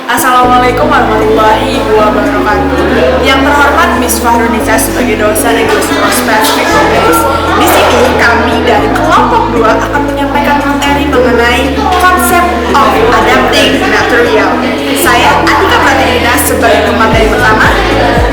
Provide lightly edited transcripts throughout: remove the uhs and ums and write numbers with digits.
Assalamualaikum warahmatullahi wabarakatuh. Yang terhormat Miss Fahrunisa sebagai dosen English Prospective Studies. Di sini kami dari kelompok 2 akan menyampaikan materi mengenai konsep of adapting material. Saya Atika Pratilina sebagai pemateri pertama,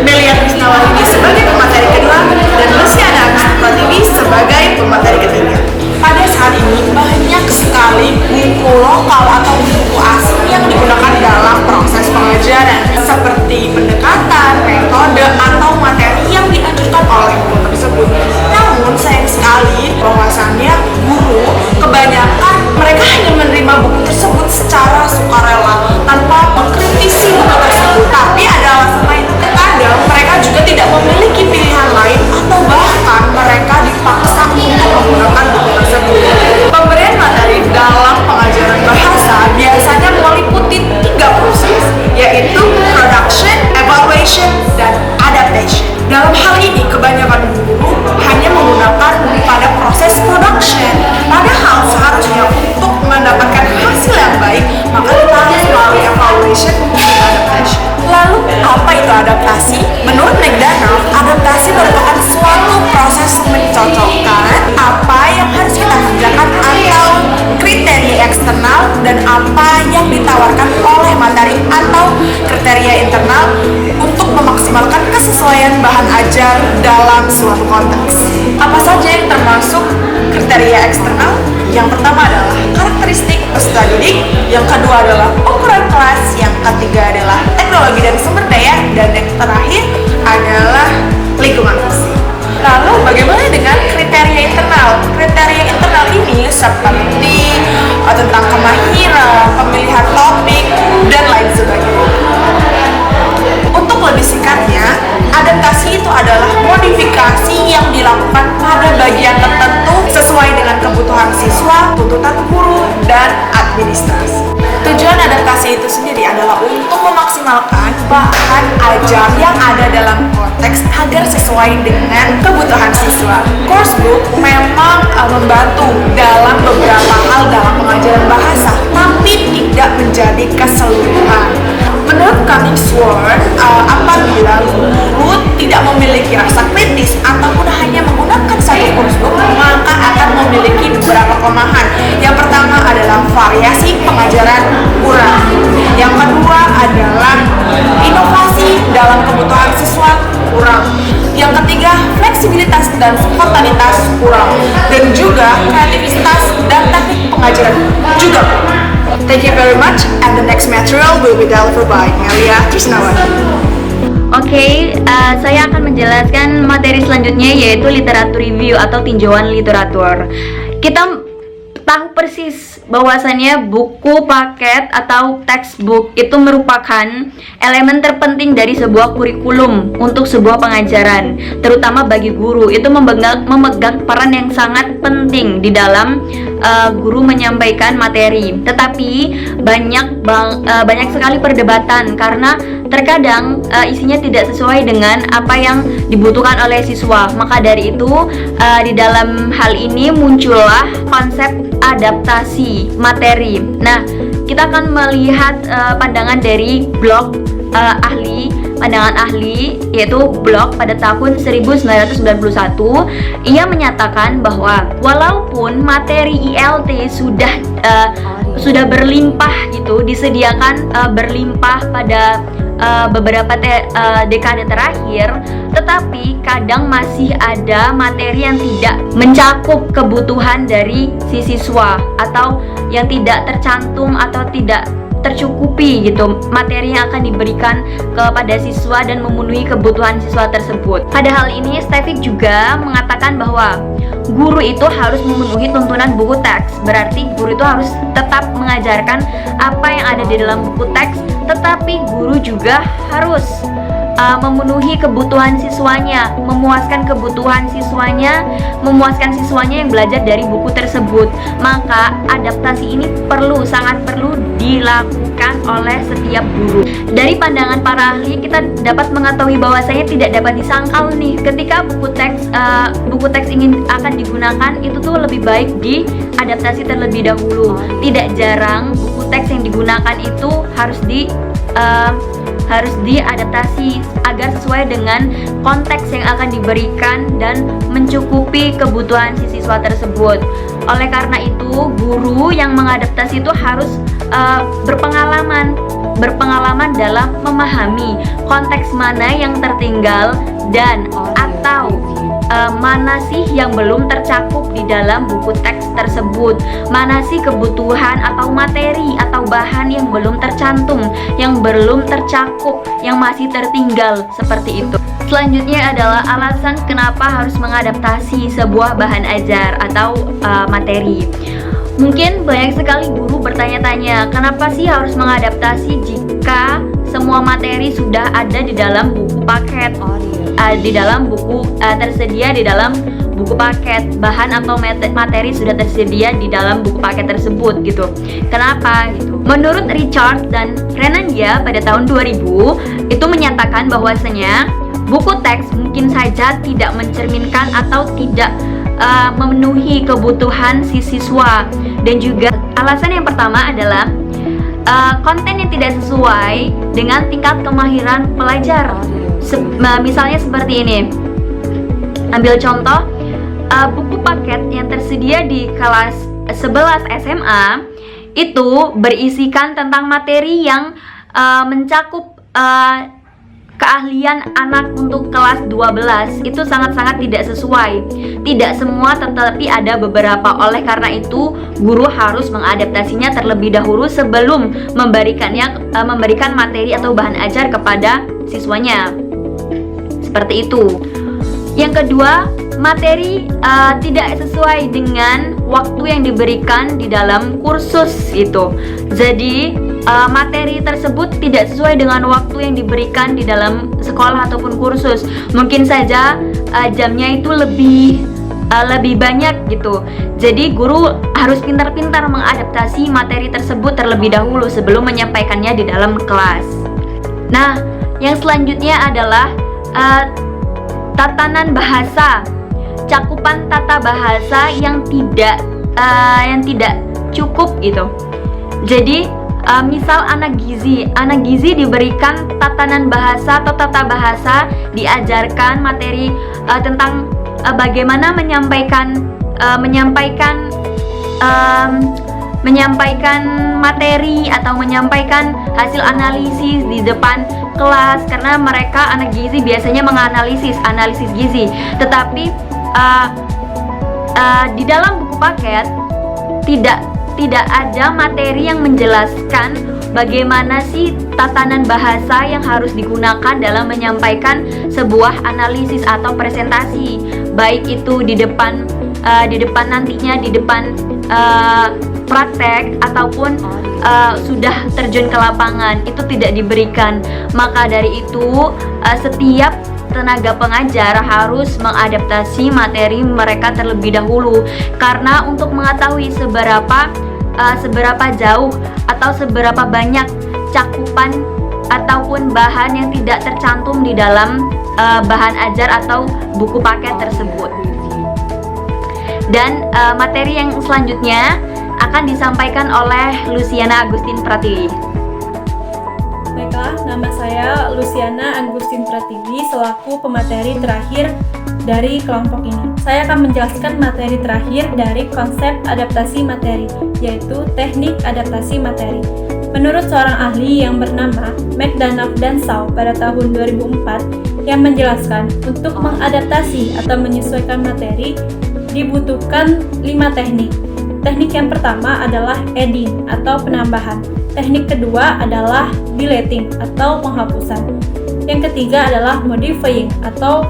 Melia Krisnawati sebagai pemateri kedua, dan Luciana Agustin Pratiwi sebagai pemateri ketiga. Pada saat ini banyak sekali buku lokal atau buku asing yang digunakan dalam proses pengajaran, seperti pendekatan, metode, atau materi yang dianjurkan oleh buku tersebut. Namun sayang sekali bahwasannya guru kebanyakan mereka hanya menerima buku tersebut secara sukarela tanpa mengkritisi buku tersebut. Tapi ada alasan lain. Terkadang mereka juga tidak memiliki pilihan lain atau bahkan mereka dipaksa untuk menggunakan buku tersebut. Pemberian materi dalam pengajaran bahasa biasanya meliputi 3 proses, yaitu production, evaluation, dan adaptation. Dalam hal ini, kebanyakan guru hanya menggunakan pada proses production. Padahal seharusnya untuk mendapatkan hasil yang baik, maka kita harus melalui evaluation dan adaptation. Lalu, apa itu adaptasi? Menurut McDonald, adaptasi merupakan suatu proses mencocokkan apa yang harus kita kerjakan atau kriteria eksternal dan apa yang ditawarkan oleh materi atau kriteria internal untuk memaksimalkan kesesuaian bahan ajar dalam suatu konteks. Apa saja yang termasuk kriteria eksternal? Yang pertama adalah karakteristik peserta didik, yang kedua adalah ukuran kelas, yang ketiga adalah teknologi dan sumber daya, dan yang terakhir adalah lingkungan fisik. Lalu bagaimana dengan kriteria internal? Kriteria internal ini seperti tentang kemahiran, pemilihan topik, dan lain sebagainya. Untuk lebih singkatnya, adaptasi itu adalah modifikasi yang dilakukan pada bagian tertentu sesuai dengan kebutuhan siswa, tuntutan guru, dan administrasi. Tujuan adaptasi itu sendiri adalah untuk memaksimalkan bahan ajar yang ada dalam konteks agar sesuai dengan kebutuhan siswa. Coursebook memang membantu dalam beberapa hal dalam pengajaran bahasa, tapi tidak menjadi keseluruhan. Menurut Cunningsworth, apabila guru tidak memiliki rasa kritis ataupun hanya menggunakan satu coursebook, maka akan memiliki beberapa kelemahan. Yang pertama adalah variasi pengajaran kurang. Yang kedua adalah inovasi dalam kebutuhan siswa kurang. Yang ketiga, fleksibilitas dan spontanitas kurang. Dan juga kreativitas dan teknik pengajaran juga kurang. Thank you very much, and the next material will be delivered by Melia Krisnawati. Oke, saya akan menjelaskan materi selanjutnya, yaitu literatur review atau tinjauan literatur. Kita tahu persis bahwasannya buku paket atau textbook itu merupakan elemen terpenting dari sebuah kurikulum untuk sebuah pengajaran, terutama bagi guru. Itu memegang peran yang sangat penting di dalam guru menyampaikan materi. Tetapi banyak sekali perdebatan karena terkadang isinya tidak sesuai dengan apa yang dibutuhkan oleh siswa. Maka dari itu di dalam hal ini muncullah konsep adaptasi materi. Nah, kita akan melihat pandangan dari blog pandangan ahli, yaitu blog pada tahun 1991. Ia menyatakan bahwa walaupun materi ILT sudah berlimpah gitu, disediakan berlimpah pada beberapa dekade terakhir, tetapi kadang masih ada materi yang tidak mencakup kebutuhan dari si siswa atau yang tidak tercantum atau tidak tercukupi gitu materi yang akan diberikan kepada siswa dan memenuhi kebutuhan siswa tersebut. Pada hal ini, Stefik juga mengatakan bahwa guru itu harus memenuhi tuntunan buku teks. Berarti guru itu harus tetap mengajarkan apa yang ada di dalam buku teks, tetapi guru juga harus memenuhi kebutuhan siswanya, memuaskan siswanya yang belajar dari buku tersebut. Maka adaptasi ini sangat perlu dilakukan oleh setiap guru. Dari pandangan para ahli, kita dapat mengetahui bahwasanya tidak dapat disangkal nih, ketika buku teks akan digunakan, itu tuh lebih baik diadaptasi terlebih dahulu. Tidak jarang buku teks yang digunakan itu harus harus diadaptasi agar sesuai dengan konteks yang akan diberikan dan mencukupi kebutuhan si siswa tersebut. Oleh karena itu, guru yang mengadaptasi itu harus berpengalaman dalam memahami konteks mana yang tertinggal dan atau mana sih yang belum tercakup di dalam buku teks tersebut, mana sih kebutuhan atau materi atau bahan yang belum tercantum, yang belum tercakup, yang masih tertinggal, seperti itu. Selanjutnya adalah alasan kenapa harus mengadaptasi sebuah bahan ajar atau materi. Mungkin banyak sekali guru bertanya-tanya, kenapa sih harus mengadaptasi jika semua materi sudah ada di dalam buku paket, tersedia di dalam buku paket, bahan atau materi sudah tersedia di dalam buku paket tersebut gitu. Kenapa gitu? Menurut Richard dan Renandia pada tahun 2000 itu menyatakan bahwasanya buku teks mungkin saja tidak mencerminkan atau tidak memenuhi kebutuhan si siswa, dan juga alasan yang pertama adalah konten yang tidak sesuai dengan tingkat kemahiran pelajar. Misalnya seperti ini, ambil contoh buku paket yang tersedia di kelas 11 SMA itu berisikan tentang materi yang mencakup keahlian anak untuk kelas 12. Itu sangat-sangat tidak sesuai. Tidak semua, tetapi ada beberapa. Oleh karena itu, guru harus mengadaptasinya terlebih dahulu sebelum memberikan materi atau bahan ajar kepada siswanya. Seperti itu. Yang kedua, materi tidak sesuai dengan waktu yang diberikan di dalam kursus itu. Jadi materi tersebut tidak sesuai dengan waktu yang diberikan di dalam sekolah ataupun kursus. Mungkin saja jamnya itu lebih banyak gitu. Jadi guru harus pintar-pintar mengadaptasi materi tersebut terlebih dahulu sebelum menyampaikannya di dalam kelas. Nah, yang selanjutnya adalah tatanan bahasa, cakupan tata bahasa yang tidak cukup gitu. Jadi misal anak gizi diberikan tatanan bahasa atau tata bahasa, diajarkan materi tentang bagaimana menyampaikan materi atau menyampaikan hasil analisis di depan kelas, karena mereka anak gizi biasanya analisis gizi. Tetapi di dalam buku paket tidak ada materi yang menjelaskan bagaimana sih tatanan bahasa yang harus digunakan dalam menyampaikan sebuah analisis atau presentasi, baik itu di depan nantinya di depan praktek ataupun sudah terjun ke lapangan, itu tidak diberikan. Maka dari itu setiap tenaga pengajar harus mengadaptasi materi mereka terlebih dahulu, karena untuk mengetahui seberapa jauh atau seberapa banyak cakupan ataupun bahan yang tidak tercantum di dalam bahan ajar atau buku paket tersebut. Dan materi yang selanjutnya akan disampaikan oleh Luciana Agustin Pratiwi. Baiklah, nama saya Luciana Agustin Pratiwi selaku pemateri terakhir dari kelompok ini. Saya akan menjelaskan materi terakhir dari konsep adaptasi materi, yaitu teknik adaptasi materi. Menurut seorang ahli yang bernama McDonough dan Shaw pada tahun 2004 yang menjelaskan untuk mengadaptasi atau menyesuaikan materi dibutuhkan 5 teknik. Teknik yang pertama adalah adding atau penambahan. Teknik kedua adalah deleting atau penghapusan. Yang ketiga adalah modifying atau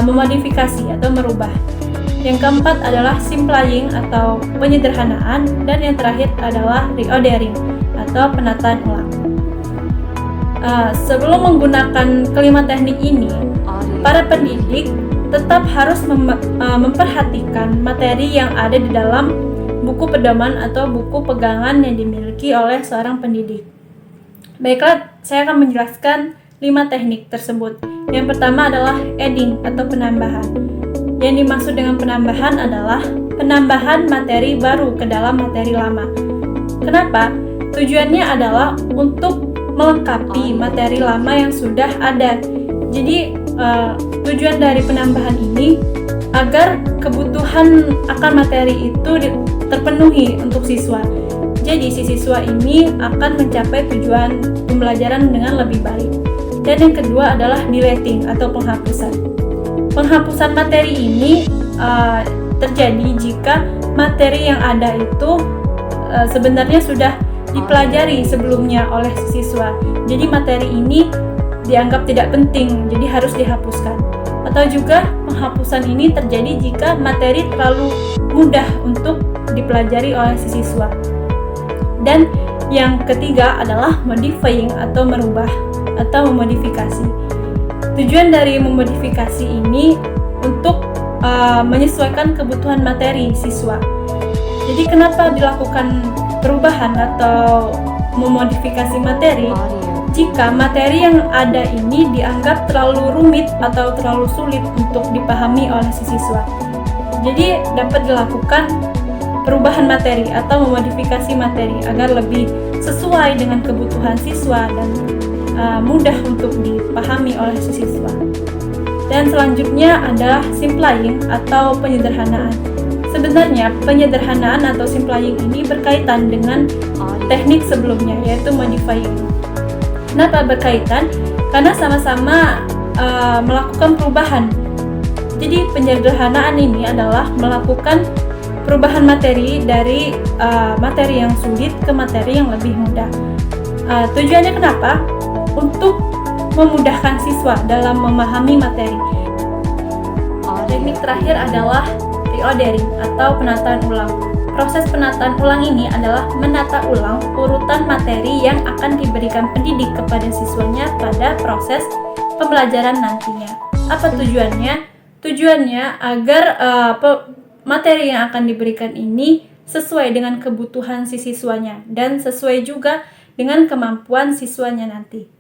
memodifikasi atau merubah. Yang keempat adalah simplying atau penyederhanaan, dan yang terakhir adalah reordering atau penataan ulang. Sebelum menggunakan kelima teknik ini, para pendidik tetap harus memperhatikan materi yang ada di dalam buku pedoman atau buku pegangan yang dimiliki oleh seorang pendidik. Baiklah, saya akan menjelaskan 5 teknik tersebut. Yang pertama adalah adding atau penambahan. Yang dimaksud dengan penambahan adalah penambahan materi baru ke dalam materi lama. Kenapa? Tujuannya adalah untuk melengkapi materi lama yang sudah ada. Jadi tujuan dari penambahan ini agar kebutuhan akan materi itu terpenuhi untuk siswa. Jadi si siswa ini akan mencapai tujuan pembelajaran dengan lebih baik. Dan yang kedua adalah deleting atau penghapusan. Penghapusan materi ini terjadi jika materi yang ada itu sebenarnya sudah dipelajari sebelumnya oleh siswa. Jadi materi ini dianggap tidak penting, jadi harus dihapuskan. Atau juga penghapusan ini terjadi jika materi terlalu mudah untuk dipelajari oleh siswa. Dan yang ketiga adalah modifying atau merubah atau memodifikasi. Tujuan dari memodifikasi ini untuk menyesuaikan kebutuhan materi siswa. Jadi kenapa dilakukan perubahan atau memodifikasi materi? Jika materi yang ada ini dianggap terlalu rumit atau terlalu sulit untuk dipahami oleh si siswa. Jadi dapat dilakukan perubahan materi atau memodifikasi materi agar lebih sesuai dengan kebutuhan siswa dan mudah untuk dipahami oleh si siswa. Dan selanjutnya adalah simplifying atau penyederhanaan. Sebenarnya penyederhanaan atau simplifying ini berkaitan dengan teknik sebelumnya, yaitu modifying. Kenapa berkaitan? Karena sama-sama melakukan perubahan. Jadi penyederhanaan ini adalah melakukan perubahan materi dari materi yang sulit ke materi yang lebih mudah. Tujuannya kenapa? Untuk memudahkan siswa dalam memahami materi. Teknik terakhir adalah reordering atau penataan ulang. Proses penataan ulang ini adalah menata ulang urutan materi yang akan diberikan pendidik kepada siswanya pada proses pembelajaran nantinya. Apa tujuannya? Tujuannya agar materi yang akan diberikan ini sesuai dengan kebutuhan si siswanya dan sesuai juga dengan kemampuan siswanya nanti.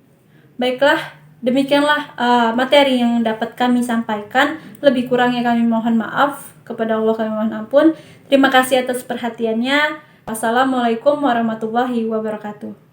Baiklah, demikianlah materi yang dapat kami sampaikan. Lebih kurangnya kami mohon maaf. Kepada Allah kami mohon ampun. Terima kasih atas perhatiannya. Wassalamualaikum warahmatullahi wabarakatuh.